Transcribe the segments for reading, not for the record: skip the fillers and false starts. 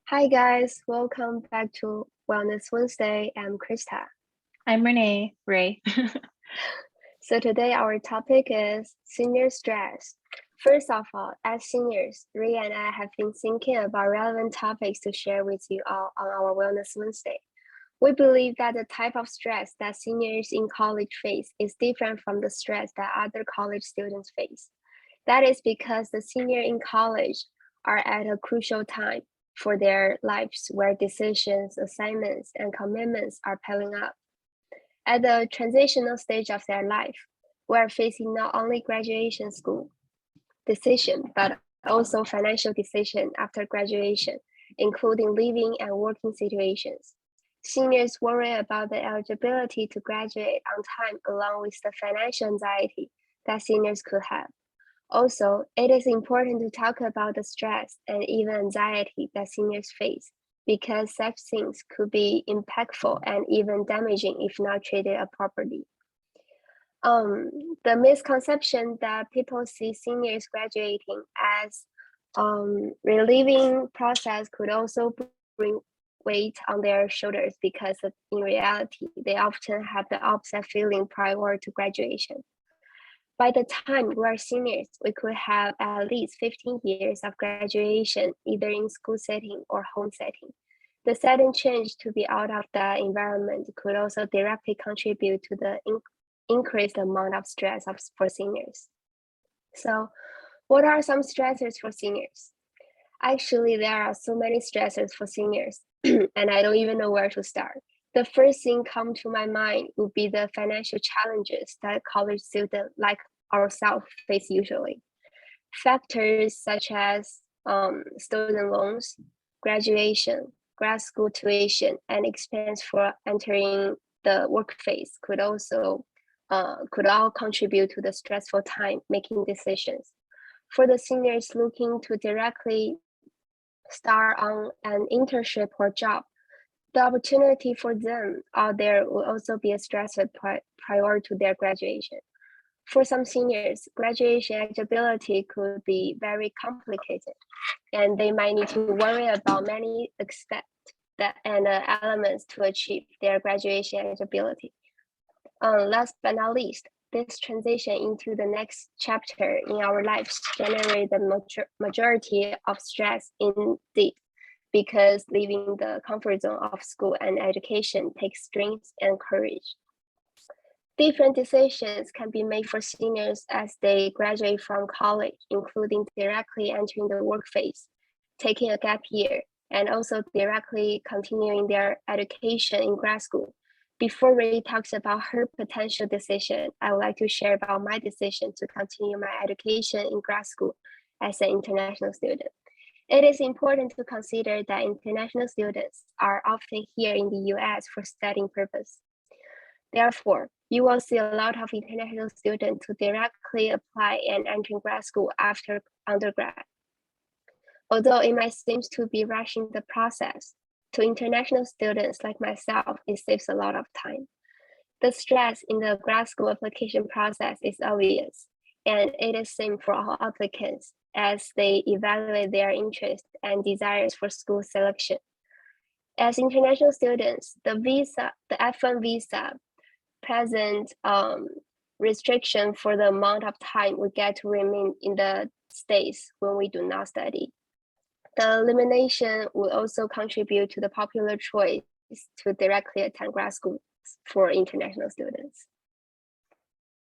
Hi guys, welcome back to Wellness Wednesday. I'm Krista. I'm Rae. So today our topic is senior stress. First of all, as seniors, Rae and I have been thinking about relevant topics to share with you all on our Wellness Wednesday. We believe that the type of stress that seniors in college face is different from the stress that other college students face. That is because the senior in college are at a crucial time for their lives where decisions, assignments, and commitments are piling up. At the transitional stage of their life, we are facing not only graduation school decision, but also financial decision after graduation, including living and working situations. Seniors worry about the eligibility to graduate on time along with the financial anxiety that seniors could have. Also, it is important to talk about the stress and even anxiety that seniors face because such things could be impactful and even damaging if not treated appropriately. The misconception that people see seniors graduating as relieving process could also bring weight on their shoulders because in reality, they often have the opposite feeling prior to graduation. By the time we are seniors, we could have at least 15 years of graduation, either in school setting or home setting. The sudden change to be out of the environment could also directly contribute to the increased amount of stress for seniors. So, what are some stressors for seniors? Actually, there are so many stressors for seniors, and I don't even know where to start. The first thing come to my mind would be the financial challenges that college students like ourselves face usually. Factors such as student loans, graduation, grad school tuition, and expense for entering the work phase could all contribute to the stressful time making decisions. For the seniors looking to directly start on an internship or job, the opportunity for them out there will also be a stressor prior to their graduation. For some seniors, graduation eligibility could be very complicated, and they might need to worry about many aspects and elements to achieve their graduation eligibility. Last but not least, this transition into the next chapter in our lives generate the majority of stress indeed, because leaving the comfort zone of school and education takes strength and courage. Different decisions can be made for seniors as they graduate from college, including directly entering the work phase, taking a gap year, and also directly continuing their education in grad school. Before Rae talks about her potential decision, I would like to share about my decision to continue my education in grad school as an international student. It is important to consider that international students are often here in the US for studying purpose. Therefore, you will see a lot of international students who directly apply and enter grad school after undergrad. Although it might seem to be rushing the process, to international students like myself, it saves a lot of time. The stress in the grad school application process is obvious, and it is same for all applicants as they evaluate their interests and desires for school selection. As international students, the F1 visa present restriction for the amount of time we get to remain in the States when we do not study. The elimination will also contribute to the popular choice to directly attend grad school for international students.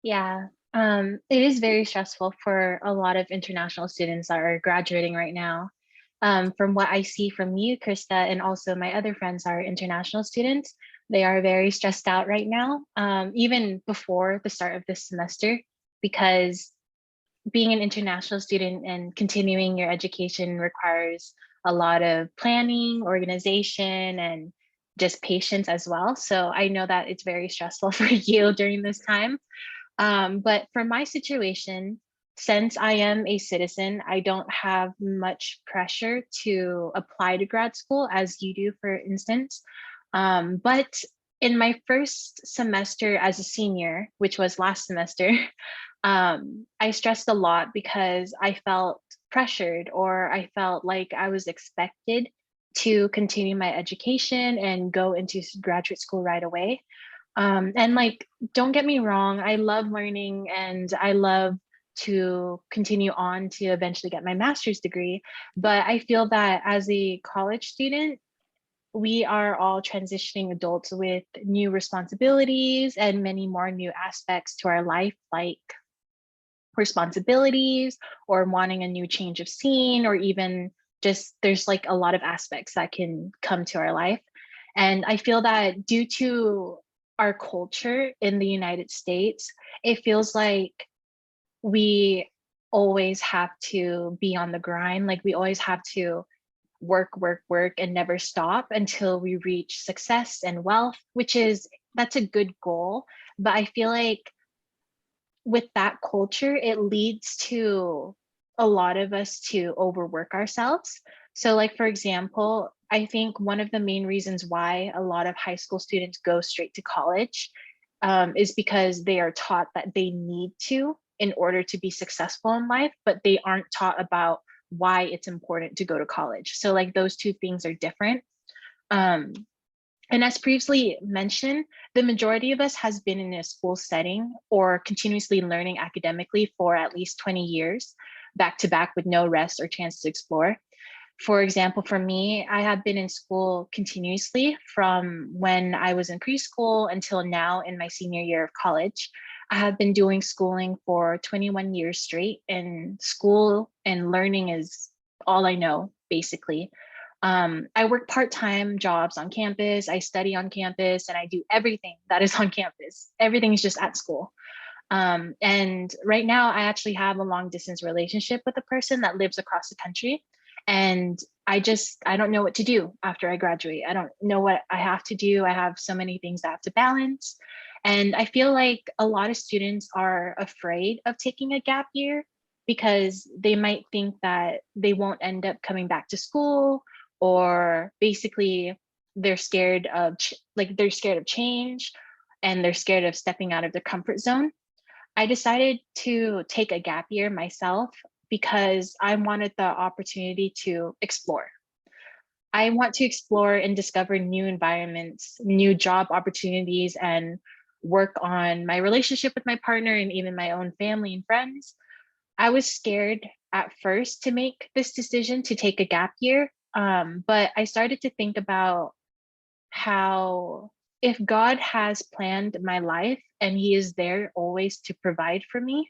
Yeah, it is very stressful for a lot of international students that are graduating right now. From what I see from you, Krista, and also my other friends are international students, they are very stressed out right now, even before the start of this semester, because being an international student and continuing your education requires a lot of planning, organization, and just patience as well. So I know that it's very stressful for you during this time. But for my situation, since I am a citizen, I don't have much pressure to apply to grad school as you do, for instance. But in my first semester as a senior, which was last semester, I stressed a lot because I felt pressured or I felt like I was expected to continue my education and go into graduate school right away. And like, don't get me wrong, I love learning and I love to continue on to eventually get my master's degree. But I feel that as a college student, we are all transitioning adults with new responsibilities and many more new aspects to our life, like responsibilities or wanting a new change of scene, or even just there's like a lot of aspects that can come to our life. And I feel that due to our culture in the United States, it feels like we always have to be on the grind. Like we always have to work, work, work, and never stop until we reach success and wealth, which is, that's a good goal. But I feel like with that culture, it leads to a lot of us to overwork ourselves. So, like, for example, I think one of the main reasons why a lot of high school students go straight to college is because they are taught that they need to in order to be successful in life, but they aren't taught about why it's important to go to college. So, like, those two things are different. Um, and as previously mentioned, the majority of us has been in a school setting or continuously learning academically for at least 20 years, back to back with no rest or chance to explore. For example, for me, I have been in school continuously from when I was in preschool until now in my senior year of college. I have been doing schooling for 21 years straight, and school and learning is all I know, basically. I work part-time jobs on campus, I study on campus, and I do everything that is on campus. Everything is just at school. And right now, I actually have a long distance relationship with a person that lives across the country. And I don't know what to do after I graduate. I don't know what I have to do. I have so many things I have to balance. And I feel like a lot of students are afraid of taking a gap year because they might think that they won't end up coming back to school, or basically they're scared of they're scared of change and they're scared of stepping out of their comfort zone. I decided to take a gap year myself because I wanted the opportunity to explore. I want to explore and discover new environments, new job opportunities, and work on my relationship with my partner and even my own family and friends. I was scared at first to make this decision to take a gap year, but I started to think about how if God has planned my life and He is there always to provide for me,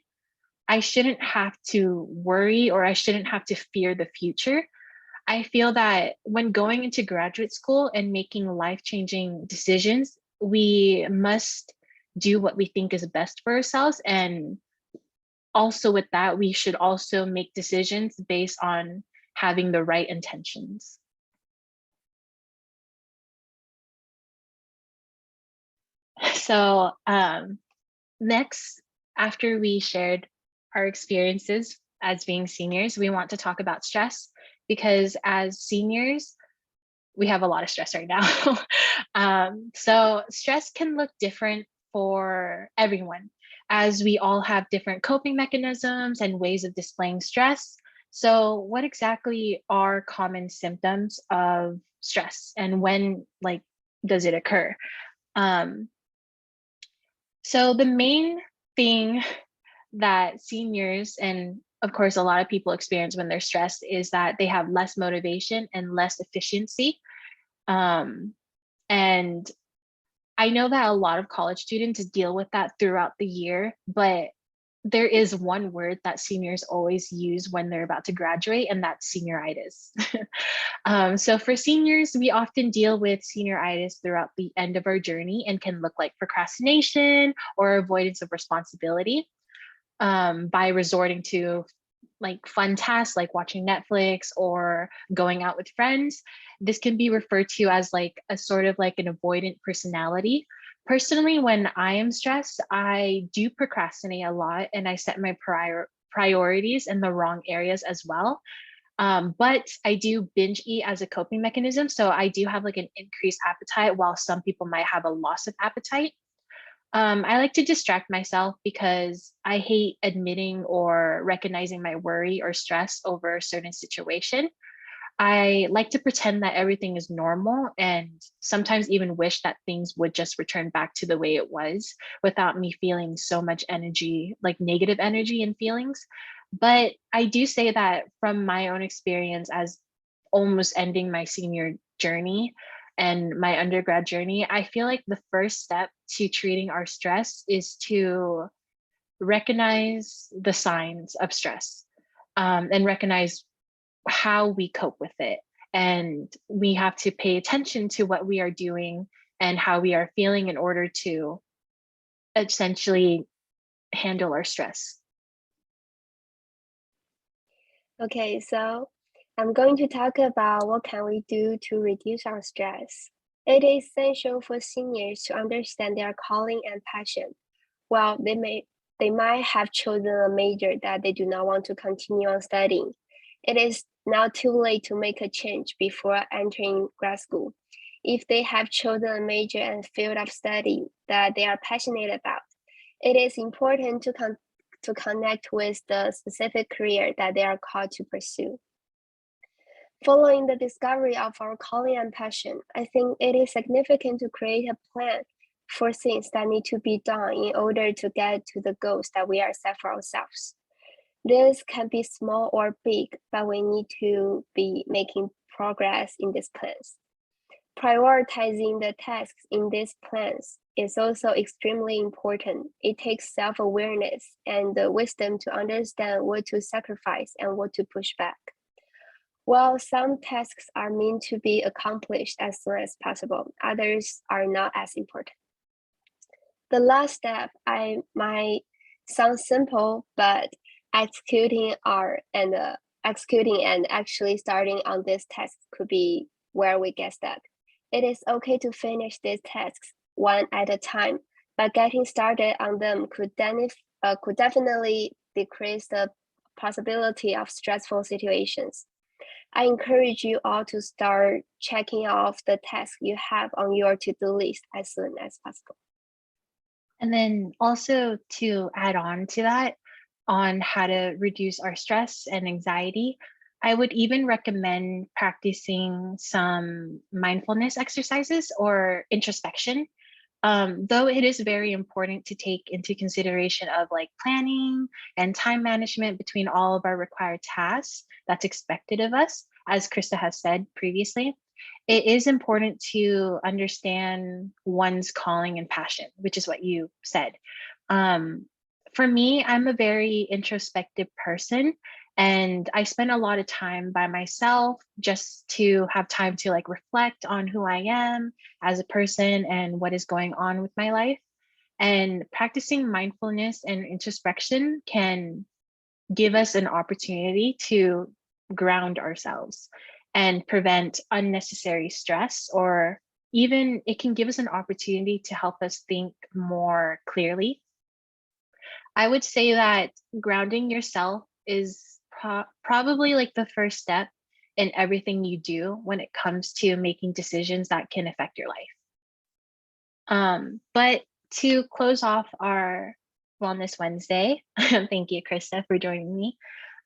I shouldn't have to worry or I shouldn't have to fear the future. I feel that when going into graduate school and making life changing decisions, we must do what we think is best for ourselves. And also, with that, we should also make decisions based on having the right intentions. So, next, after we shared our experiences as being seniors, we want to talk about stress because as seniors, we have a lot of stress right now. So stress can look different for everyone, as we all have different coping mechanisms and ways of displaying stress. So what exactly are common symptoms of stress, and when does it occur? Um, so the main thing that seniors, and of course a lot of people experience when they're stressed, is that they have less motivation and less efficiency. um, and I know that a lot of college students deal with that throughout the year, but there is one word that seniors always use when they're about to graduate, and that's senioritis. So for seniors, we often deal with senioritis throughout the end of our journey and can look like procrastination or avoidance of responsibility, by resorting to like fun tasks like watching Netflix or going out with friends. This can be referred to as like a sort of like an avoidant personality. Personally, when I am stressed, I do procrastinate a lot and I set my priorities in the wrong areas as well. But I do binge eat as a coping mechanism. So I do have like an increased appetite while some people might have a loss of appetite. I like to distract myself because I hate admitting or recognizing my worry or stress over a certain situation. I like to pretend that everything is normal and sometimes even wish that things would just return back to the way it was without me feeling so much energy, like negative energy and feelings. But I do say that from my own experience as almost ending my senior journey and my undergrad journey, I feel like the first step to treating our stress is to recognize the signs of stress, and recognize how we cope with it. And we have to pay attention to what we are doing and how we are feeling in order to essentially handle our stress. Okay, so I'm going to talk about what can we do to reduce our stress. It is essential for seniors to understand their calling and passion. While they might have chosen a major that they do not want to continue on studying, it is not too late to make a change before entering grad school. If they have chosen a major and field of study that they are passionate about, it is important to connect with the specific career that they are called to pursue. Following the discovery of our calling and passion, I think it is significant to create a plan for things that need to be done in order to get to the goals that we are set for ourselves. This can be small or big, but we need to be making progress in these plans. Prioritizing the tasks in these plans is also extremely important. It takes self-awareness and the wisdom to understand what to sacrifice and what to push back. While some tasks are meant to be accomplished as soon as possible, others are not as important. The last step might sound simple, but executing and actually starting on this task could be where we get stuck. It is okay to finish these tasks one at a time, but getting started on them could definitely decrease the possibility of stressful situations. I encourage you all to start checking off the tasks you have on your to-do list as soon as possible. And then also to add on to that, on how to reduce our stress and anxiety, I would even recommend practicing some mindfulness exercises or introspection. Though it is very important to take into consideration of like planning and time management between all of our required tasks that's expected of us, as Krista has said previously, it is important to understand one's calling and passion, which is what you said. Um, for me, I'm a very introspective person and I spend a lot of time by myself just to have time to like reflect on who I am as a person and what is going on with my life. And practicing mindfulness and introspection can give us an opportunity to ground ourselves and prevent unnecessary stress, or even it can give us an opportunity to help us think more clearly. I would say that grounding yourself is probably like the first step in everything you do when it comes to making decisions that can affect your life. But to close off our Wellness Wednesday, thank you, Krista, for joining me.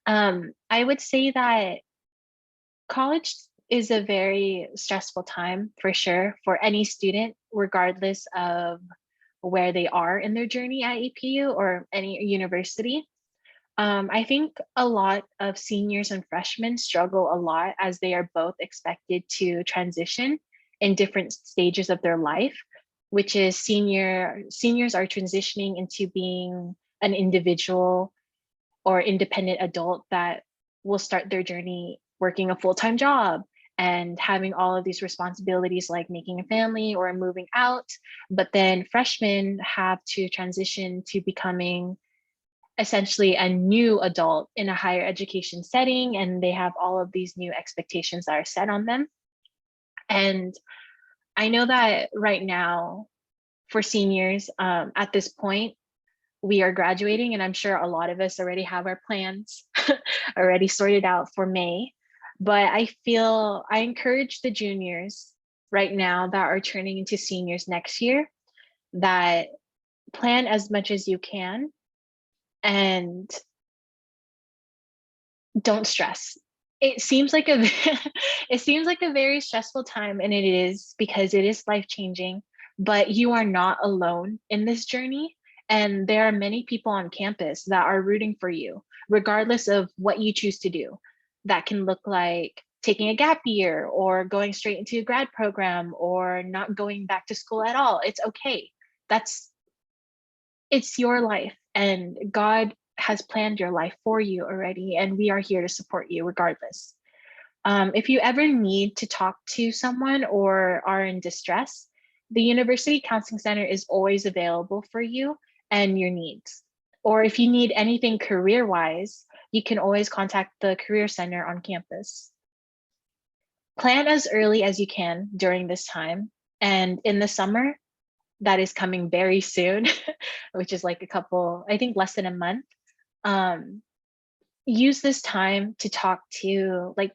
I would say that college is a very stressful time for sure for any student, regardless of where they are in their journey at APU or any university. I think a lot of seniors and freshmen struggle a lot as they are both expected to transition in different stages of their life, which is seniors are transitioning into being an individual or independent adult that will start their journey working a full-time job and having all of these responsibilities like making a family or moving out. But then freshmen have to transition to becoming essentially a new adult in a higher education setting, and they have all of these new expectations that are set on them. And I know that right now for seniors, at this point, we are graduating, and I'm sure a lot of us already have our plans already sorted out for May. But I encourage the juniors right now that are turning into seniors next year that plan as much as you can and don't stress. it seems like a it seems like a very stressful time, and it is, because it is life changing, but you are not alone in this journey, and there are many people on campus that are rooting for you regardless of what you choose to do. That can look like taking a gap year or going straight into a grad program or not going back to school at all. It's okay. That's it's your life, and God has planned your life for you already, and we are here to support you regardless. If you ever need to talk to someone or are in distress, the University Counseling Center is always available for you and your needs. Or if you need anything career-wise, you can always contact the Career Center on campus. Plan as early as you can during this time. And in the summer, that is coming very soon, which is like a couple, I think less than a month. Um, Use this time to talk to like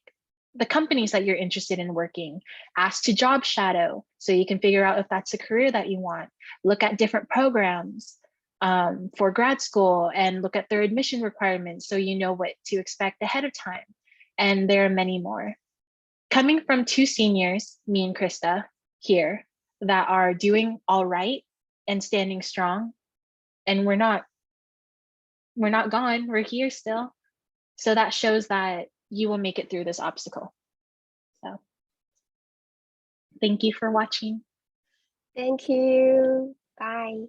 the companies that you're interested in working. Ask to job shadow so you can figure out if that's a career that you want. Look at different programs for grad school and look at their admission requirements so you know what to expect ahead of time. And there are many more. Coming from two seniors, me and Krista here, that are doing all right and standing strong, and we're not gone, we're here still. So that shows that you will make it through this obstacle. So thank you for watching. Thank you. Bye.